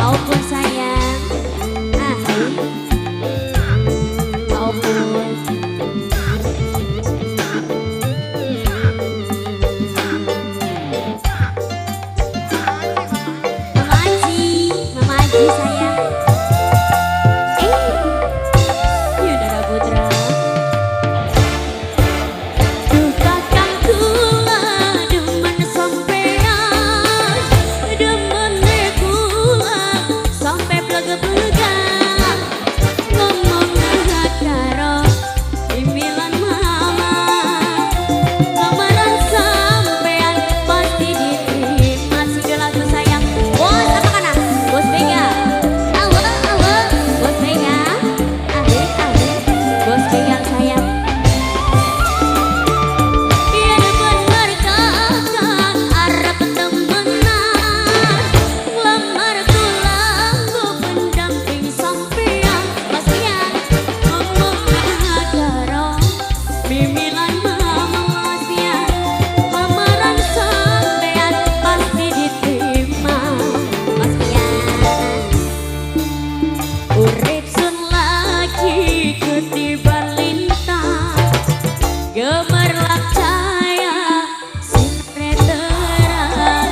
Aupun sayang. Aupun. Mama Aji sayang. Yudha Putra. Duh kakang kula demen sampean, demen kula sampai plega-plega ngomong karo imilan mama. Lamaran sampean pasti diterima. Sudah lagu sayang. Bos apa kana? Bos Vega. Awe Bos Vega. Bos Vega sayang. Iya bener kakang arep temenan, lamar kula nggo pendamping sampean. Pasian ngomong karo mimilan mama. Pasian lamaran sampean pasti diterima. Pasian urip sun lagi ketiban lintang, gemerlap cahaya sinar terang.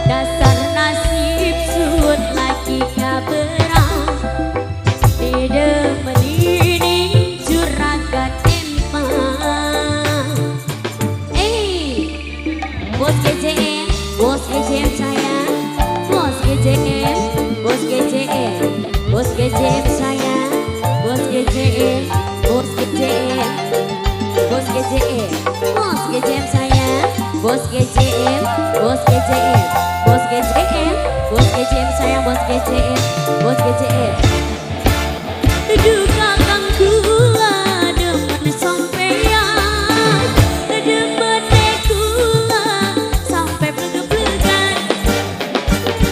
Dasar nasib sun lagi kaberang, didemeni juragan empang. Bos GJM, bos GJM sayang. Bos GJM, bos GJM, bos GJM sayang. Bos GJM, bos GJM, bos GJM, bos GJM sayang. Bos GJM, bos GJM, bos GJM, bos GJM sayang. Bos GJM, bos GJM. Duh kakang kula demen sampean, demen kula sampai plega-plegan.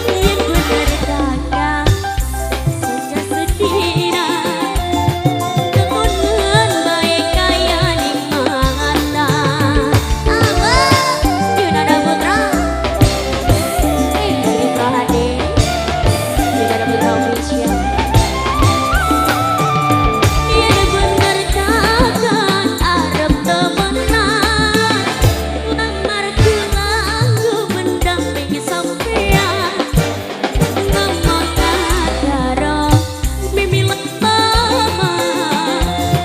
Yen bener kakang sejak sedina, kemudian baik kaya nikmatan. Yudha Putra. Cerita hadir Yudha Putra official. Yen bener kakang arep temenan, lamar kula nggo pendamping sampean. Ngomong karo mimilan mama,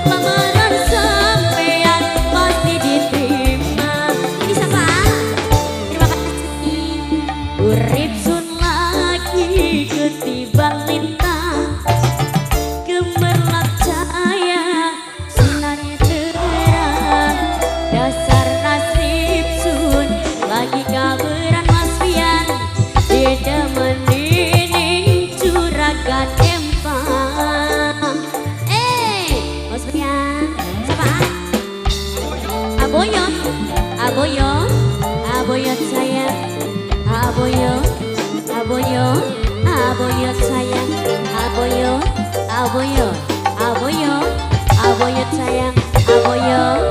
lamaran sampean pasti diterima. Ini siapa? Terima kasih. Urip sun lagi ketiban lintang, gemerlap cahaya sinar terang. Dasar nasib sun lagi kaberan. Mas Pian didemeni juragan empang. Mas Pian siapa? Aboyot, aboyot, aboyot sayang. Aboyot, aboyot, aboyot sayang. Aboyot, aboyot, aboyot, aboyot sayang. Aboyot.